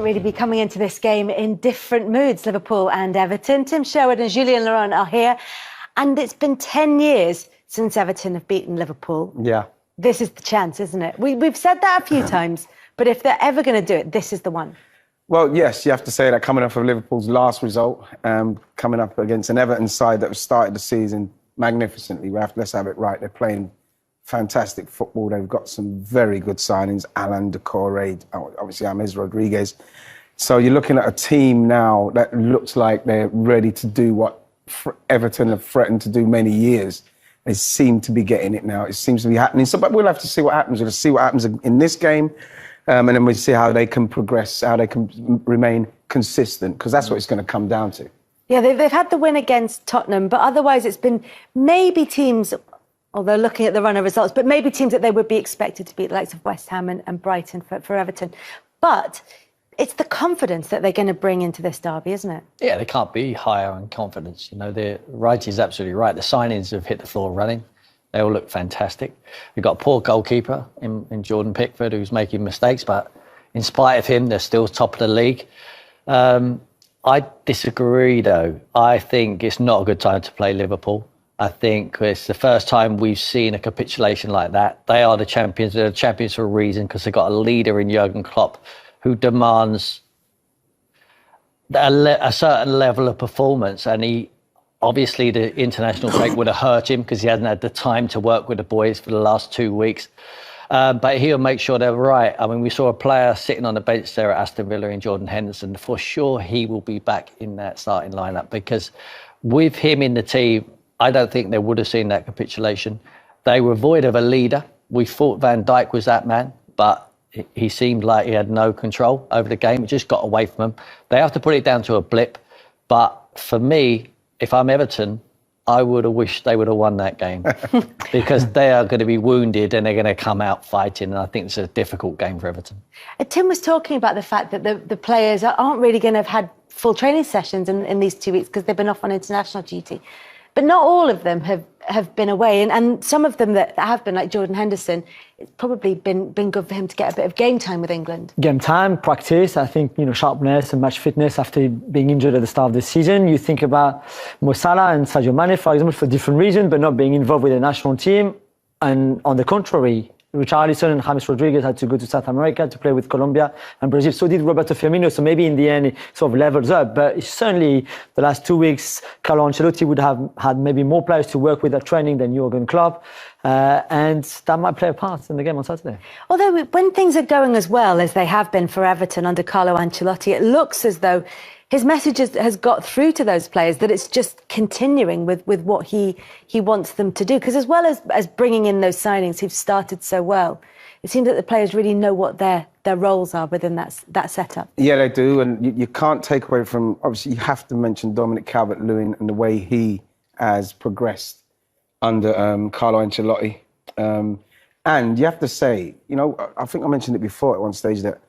couldn't really be coming into this game in different moods, Liverpool and Everton. Tim Sherwood and Julien Laurent are here. And it's been 10 years since Everton have beaten Liverpool. Yeah. This is the chance, isn't it? We've said that a few times, but if they're ever going to do it, this is the one. Well, yes, you have to say that coming off of Liverpool's last result, coming up against an Everton side that started the season magnificently. Let's have it right. They're playing fantastic football. They've got some very good signings. Alan Decore, obviously James Rodriguez. So you're looking at a team now that looks like they're ready to do what Everton have threatened to do many years. They seem to be getting it now. It seems to be happening. So, but we'll have to see what happens. We'll see what happens in this game. And then we'll see how they can progress, how they can remain consistent, because that's what it's going to come down to. Yeah, they've had the win against Tottenham, but otherwise it's been maybe teams, although looking at the run of results, but maybe teams that they would be expected to beat, the likes of West Ham and Brighton for Everton. But it's the confidence that they're going to bring into this derby, isn't it? Yeah, they can't be higher on confidence. You know, Wright is absolutely right. The signings have hit the floor running. They all look fantastic. We've got a poor goalkeeper in Jordan Pickford who's making mistakes, but in spite of him, they're still top of the league. I disagree, though. I think it's not a good time to play Liverpool. I think it's the first time we've seen a capitulation like that. They are the champions. They're the champions for a reason, because they've got a leader in Jurgen Klopp who demands a certain level of performance. And obviously the international break would have hurt him because he hasn't had the time to work with the boys for the last 2 weeks. But he'll make sure they're right. I mean, we saw a player sitting on the bench there at Aston Villa in Jordan Henderson. For sure, he will be back in that starting lineup, because with him in the team, I don't think they would have seen that capitulation. They were void of a leader. We thought Van Dijk was that man, but he seemed like he had no control over the game. It just got away from him. They have to put it down to a blip. But for me, if I'm Everton, I would have wished they would have won that game because they are going to be wounded and they're going to come out fighting. And I think it's a difficult game for Everton. Tim was talking about the fact that the players aren't really going to have had full training sessions in these 2 weeks because they've been off on international duty. But not all of them have been away. And some of them that have been, like Jordan Henderson, it's probably been good for him to get a bit of game time with England. Game time, practice, I think, sharpness and match fitness after being injured at the start of the season. You think about Mo Salah and Sadio Mane, for example, for different reasons, but not being involved with the national team. And on the contrary, Richarlison and James Rodriguez had to go to South America to play with Colombia and Brazil. So did Roberto Firmino. So maybe in the end, it sort of levels up. But certainly the last 2 weeks, Carlo Ancelotti would have had maybe more players to work with at training than Jurgen Klopp. And that might play a part in the game on Saturday. Although when things are going as well as they have been for Everton under Carlo Ancelotti, it looks as though his message has got through to those players, that it's just continuing with what he wants them to do. Because as well as bringing in those signings who've started so well, it seems that the players really know what their roles are within that setup. Yeah, they do. And you can't take away from, obviously, you have to mention Dominic Calvert-Lewin and the way he has progressed under Carlo Ancelotti. And you have to say, I think I mentioned it before at one stage, that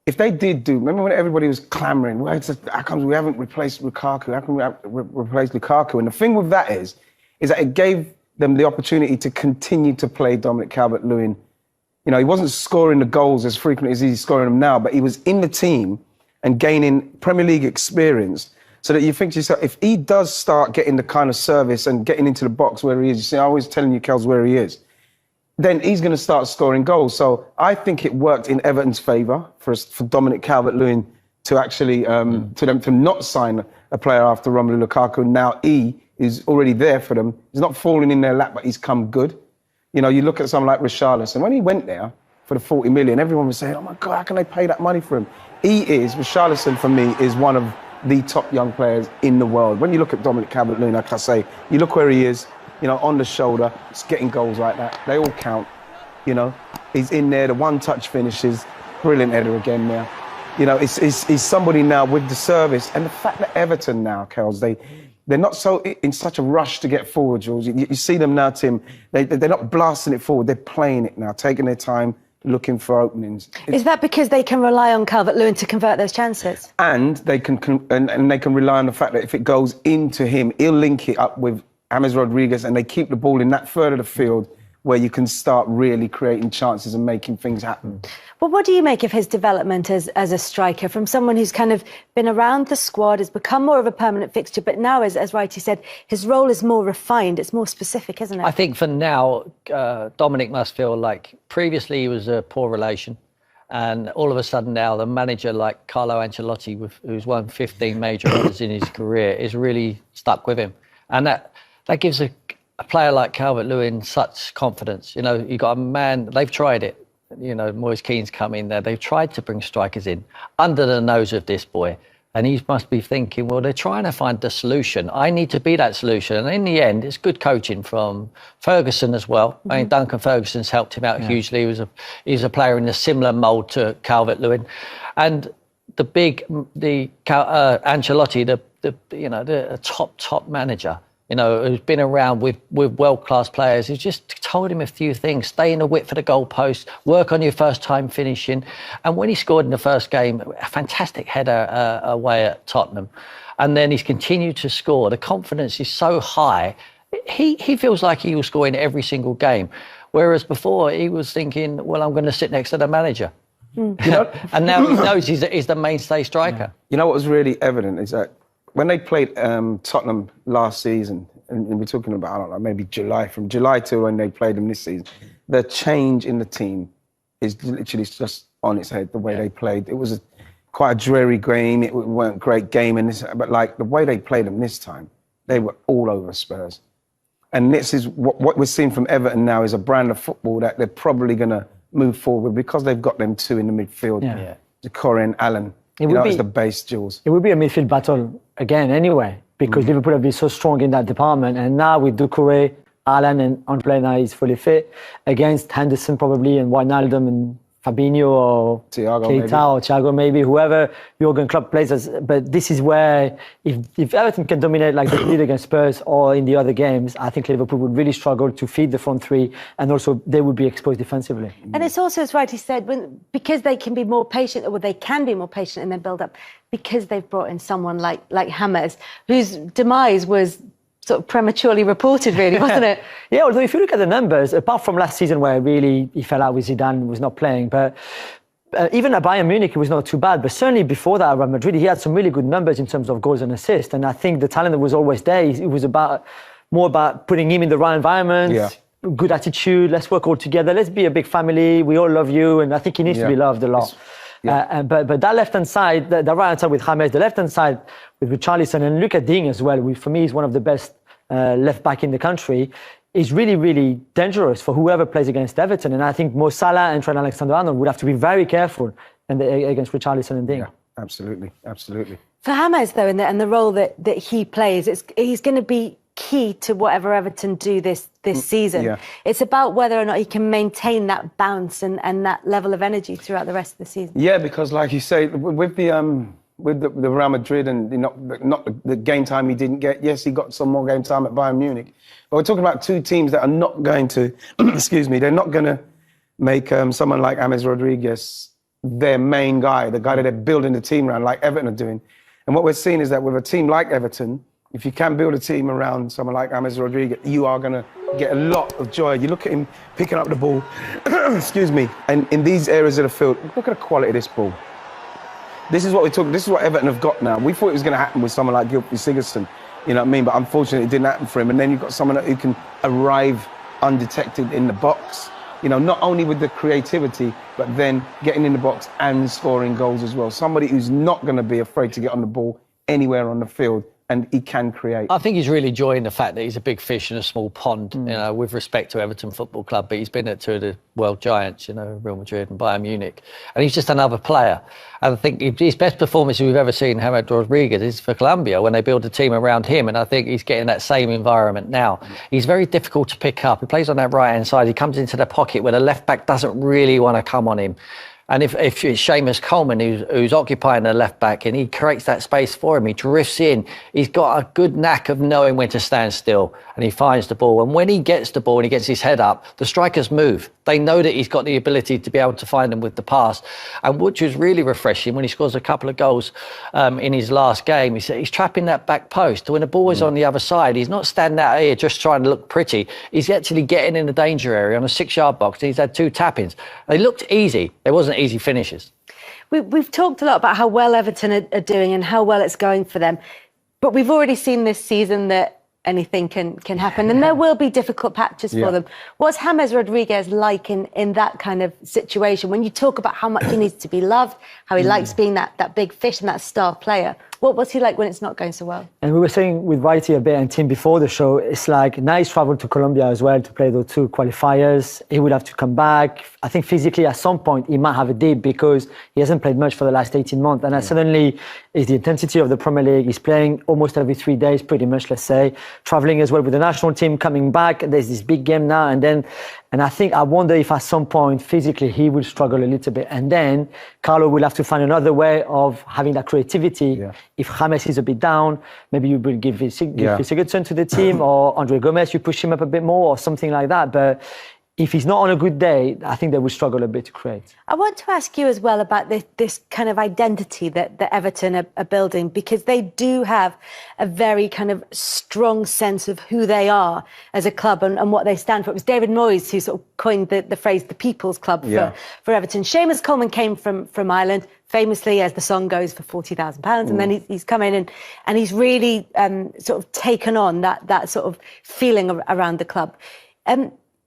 if they did remember when everybody was clamouring, well, how come we haven't replaced Lukaku? How come we haven't replaced Lukaku? And the thing with that is that it gave them the opportunity to continue to play Dominic Calvert-Lewin. He wasn't scoring the goals as frequently as he's scoring them now, but he was in the team and gaining Premier League experience, so that you think to yourself, if he does start getting the kind of service and getting into the box where he is, you see, I'm always telling you, Kels, where he is, then he's going to start scoring goals. So I think it worked in Everton's favour for Dominic Calvert-Lewin to actually, to them to not sign a player after Romelu Lukaku. Now he is already there for them. He's not falling in their lap, but he's come good. You look at someone like Richarlison. When he went there for the 40 million, everyone was saying, oh my God, how can they pay that money for him? Richarlison for me is one of the top young players in the world. When you look at Dominic Calvert-Lewin, like I say, you look where he is, on the shoulder, it's getting goals like that. They all count, He's in there, the one-touch finishes, brilliant header again now. He's somebody now with the service. And the fact that Everton now, Kels, they're not so in such a rush to get forward, Jules. You see them now, Tim, they're not blasting it forward, they're playing it now, taking their time, looking for openings. Is that because they can rely on Calvert-Lewin to convert those chances? And they can rely on the fact that if it goes into him, he'll link it up with James Rodriguez, and they keep the ball in that third of the field where you can start really creating chances and making things happen. Well, what do you make of his development as a striker, from someone who's kind of been around the squad, has become more of a permanent fixture, but now, as Righty said, his role is more refined, it's more specific, isn't it? I think for now, Dominic must feel like previously he was a poor relation. And all of a sudden now, the manager like Carlo Ancelotti, who's won 15 major honours in his career, is really stuck with him. And that gives a player like Calvert-Lewin such confidence. You know, you got a man, they've tried it. You know, Moise Keane's come in there. They've tried to bring strikers in under the nose of this boy. And he must be thinking, well, they're trying to find the solution. I need to be that solution. And in the end, it's good coaching from Ferguson as well. I mean, Duncan Ferguson's helped him out hugely. He was a player in a similar mould to Calvert-Lewin. And Ancelotti, the top manager, you know, who's been around with world-class players, who's just told him a few things. Stay in the width for the goalpost, work on your first time finishing. And when he scored in the first game, a fantastic header away at Tottenham. And then he's continued to score. The confidence is so high. He feels like he will score in every single game. Whereas before he was thinking, well, I'm going to sit next to the manager. You know? And now he knows he's the mainstay striker. You know what was really evident is that when they played Tottenham last season, and we're talking about, I don't know, maybe July, from July to when they played them this season, the change in the team is literally just on its head, the way they played. It was quite a dreary game. It weren't a great game, but like the way they played them this time, they were all over Spurs. And this is what we're seeing from Everton now, is a brand of football that they're probably going to move forward with, because they've got them two in the midfield, Decore and Allen. It's the base jewels. It would be a midfield battle again anyway, because Liverpool have been so strong in that department. And now with Doucouré, Allen, and Antoine now is fully fit, against Henderson probably, and Wijnaldum and Fabinho or Keita or Thiago maybe, whoever Jurgen Klopp plays as. But this is where, if Everton can dominate like they did against Spurs or in the other games, I think Liverpool would really struggle to feed the front three, and also they would be exposed defensively. And it's also, as Righty said, because they can be more patient, or they can be more patient in their build-up, because they've brought in someone like James, whose demise was sort of prematurely reported, really, wasn't it? Yeah, although if you look at the numbers, apart from last season where really he fell out with Zidane, was not playing, but even at Bayern Munich, it was not too bad. But certainly before that at Real Madrid, he had some really good numbers in terms of goals and assists. And I think the talent was always there. It was more about putting him in the right environment, good attitude, let's work all together, let's be a big family, we all love you. And I think he needs to be loved a lot. But that left-hand side, the right-hand side with James, the left-hand side with Richarlison, and look at Digne as well, for me, he's one of the best left-back in the country, is really, really dangerous for whoever plays against Everton. And I think Mo Salah and Trent Alexander-Arnold would have to be very careful against Richarlison and Digne. Yeah, absolutely. For James, though, and the role that he plays, he's going to be key to whatever Everton do this season. Yeah. It's about whether or not he can maintain that bounce and that level of energy throughout the rest of the season. Yeah, because like you say, with the Real Madrid and not the game time he didn't get. Yes, he got some more game time at Bayern Munich. But we're talking about two teams that are not going to, they're not going to make someone like James Rodriguez their main guy, the guy that they're building the team around, like Everton are doing. And what we're seeing is that with a team like Everton, if you can build a team around someone like James Rodriguez, you are going to get a lot of joy. You look at him picking up the ball, and in these areas of the field, look at the quality of this ball. This is what this is what Everton have got now. We thought it was going to happen with someone like Gylfi Sigurdsson, you know what I mean? But unfortunately, it didn't happen for him. And then you've got someone who can arrive undetected in the box, you know, not only with the creativity, but then getting in the box and scoring goals as well. Somebody who's not going to be afraid to get on the ball anywhere on the field, and he can create. I think he's really enjoying the fact that he's a big fish in a small pond, you know, with respect to Everton Football Club. But he's been at two of the world giants, you know, Real Madrid and Bayern Munich. And he's just another player. And I think his best performance we've ever seen, James Rodriguez, is for Colombia when they build a team around him. And I think he's getting that same environment now. He's very difficult to pick up. He plays on that right-hand side. He comes into the pocket where the left-back doesn't really want to come on him. And if it's Seamus Coleman who's occupying the left back and he creates that space for him, he drifts in, he's got a good knack of knowing when to stand still and he finds the ball. And when he gets the ball and he gets his head up, the strikers move. They know that he's got the ability to be able to find them with the pass. And which was really refreshing when he scores a couple of goals in his last game. He's trapping that back post. When the ball is on the other side, he's not standing out here just trying to look pretty. He's actually getting in the danger area on a 6-yard box. And he's had 2 tap-ins. They looked easy. There wasn't easy finishes. We've talked a lot about how well Everton are doing and how well it's going for them. But we've already seen this season that anything can happen and there will be difficult patches for them. What's James Rodriguez like in that kind of situation? When you talk about how much he needs to be loved, how he likes being that big fish and that star player, what's he like when it's not going so well? And we were saying with Whitey a bit and Tim before the show, it's like now he's travelled to Colombia as well to play those 2 qualifiers. He will have to come back. I think physically at some point he might have a dip because he hasn't played much for the last 18 months. And suddenly it's the intensity of the Premier League. He's playing almost every 3 days, pretty much, let's say. Travelling as well with the national team, coming back. There's this big game now. And I wonder if at some point physically he will struggle a little bit. And then Carlo will have to find another way of having that creativity. Yeah. If James is a bit down, maybe you will give Sigurdsson to the team or Andre Gomez, you push him up a bit more or something like that. But if he's not on a good day, I think they will struggle a bit to create. I want to ask you as well about this kind of identity that Everton are building, because they do have a very kind of strong sense of who they are as a club and what they stand for. It was David Moyes who sort of coined the phrase the People's Club for Everton. Seamus Coleman came from Ireland, famously, as the song goes, for £40,000, and then he's come in and he's really sort of taken on that sort of feeling around the club.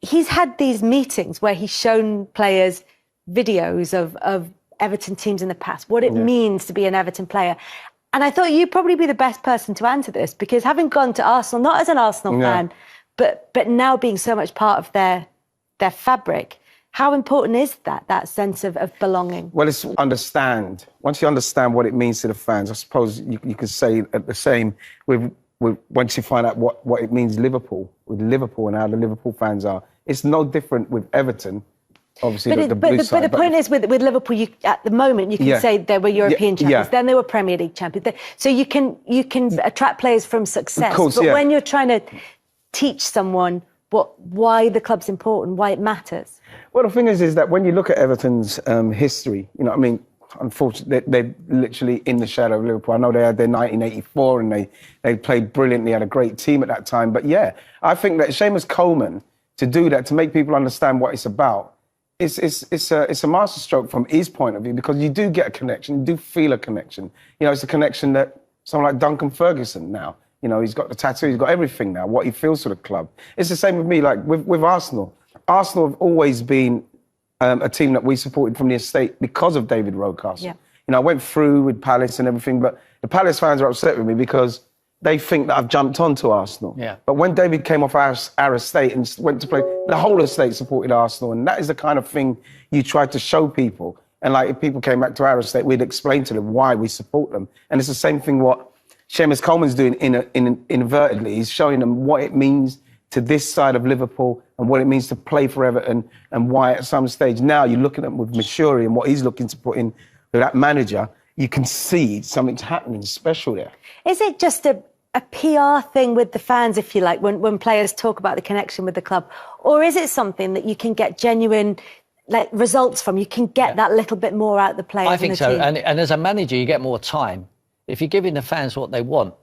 He's had these meetings where he's shown players videos of Everton teams in the past, what it means to be an Everton player. And I thought you'd probably be the best person to answer this, because having gone to Arsenal, not as an Arsenal fan, but now being so much part of their fabric, how important is that sense of belonging? Well, it's understand. Once you understand what it means to the fans, I suppose you could say the same with once you find out what it means with Liverpool and how the Liverpool fans are. It's no different with Everton. Obviously, the blue side. But the point is, with Liverpool, at the moment, you can say they were European champions, then they were Premier League champions. So you can attract players from success. Of course, but when you're trying to teach someone why the club's important, why it matters. Well, the thing is that when you look at Everton's history, you know, I mean, unfortunately, they're literally in the shadow of Liverpool. I know they had their 1984 and they played brilliantly, had a great team at that time. But yeah, I think that Seamus Coleman, to do that, to make people understand what it's about, it's a masterstroke from his point of view, because you do get a connection, you do feel a connection. You know, it's a connection that someone like Duncan Ferguson now, you know, he's got the tattoo, he's got everything now, what he feels for the club. It's the same with me, like with Arsenal. Arsenal have always been a team that we supported from the estate because of David Rocastle. Yeah. You know, I went through with Palace and everything, but the Palace fans are upset with me because they think that I've jumped onto Arsenal. Yeah. But when David came off our estate and went to play, the whole estate supported Arsenal. And that is the kind of thing you try to show people. And like, if people came back to our estate, we'd explain to them why we support them. And it's the same thing what Seamus Coleman's doing inadvertently. He's showing them what it means to this side of Liverpool and what it means to play for Everton, and why at some stage now you look at him with Maturi and what he's looking to put in with that manager, you can see something's happening special there. Is it just a PR thing with the fans, if you like, when players talk about the connection with the club? Or is it something that you can get genuine results from? You can get that little bit more out of the players? I think so. And as a manager, you get more time. If you're giving the fans what they want.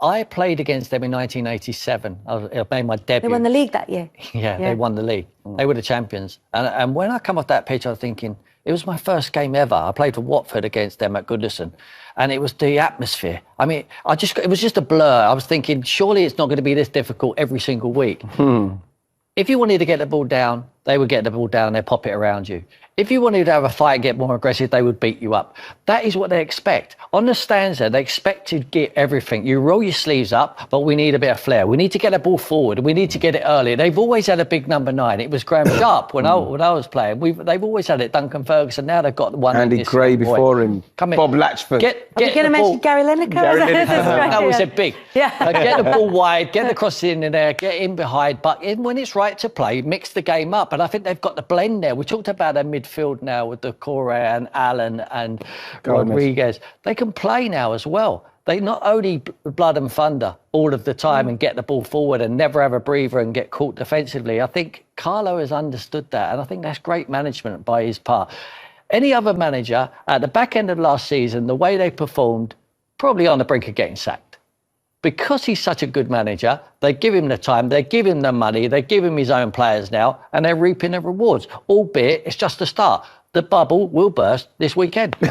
I played against them in 1987. I made my debut. They won the league that year. Yeah, they won the league. They were the champions. And when I come off that pitch, I was thinking, it was my first game ever. I played for Watford against them at Goodison. And it was the atmosphere. I mean, it was just a blur. I was thinking, surely it's not going to be this difficult every single week. If you wanted to get the ball down, they would get the ball down, they'd pop it around you. If you wanted to have a fight and get more aggressive, they would beat you up. That is what they expect. On the stands there, they expect to get everything. You roll your sleeves up, but we need a bit of flair. We need to get the ball forward. We need to get it early. They've always had a big number 9. It was Graham Sharp when I was playing. They've always had it. Duncan Ferguson. Now they've got the one. Andy Gray before him. Bob Latchford. Are we going to mention Gary Lineker? That was a big. Yeah. Get the ball wide, get the cross in there, get in behind. But when it's right to play, mix the game up. but I think they've got the blend there. We talked about their midfield now with the Correa and Allen and Rodriguez. They can play now as well. They not only blood and thunder all of the time and get the ball forward and never have a breather and get caught defensively. I think Carlo has understood that, and I think that's great management by his part. Any other manager at the back end of last season, the way they performed, probably on the brink of getting sacked. Because he's such a good manager, they give him the time, they give him the money, they give him his own players now, and they're reaping the rewards, albeit it's just the start. The bubble will burst this weekend. But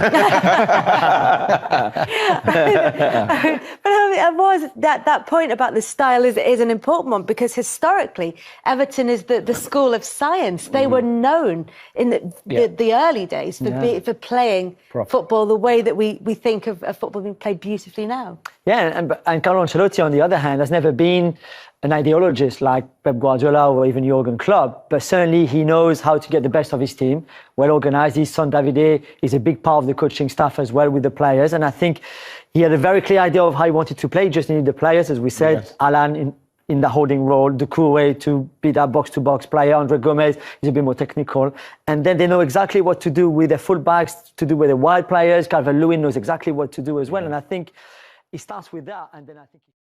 that point about the style is an important one, because historically Everton is the school of science. They were known in the early days for playing football the way that we think of football being played beautifully now. Yeah, and Carlo Ancelotti, on the other hand, has never been an ideologist like Pep Guardiola or even Jurgen Klopp, but certainly he knows how to get the best of his team, well organised. His son Davide is a big part of the coaching staff as well with the players, and I think he had a very clear idea of how he wanted to play. He just needed the players, as we said. Yes. Alan in the holding role, Doucouré to be that box-to-box player, Andre Gomez is a bit more technical, and then they know exactly what to do with their full-backs, to do with the wide players. Calvert-Lewin knows exactly what to do as well, and I think it starts with that, and then I think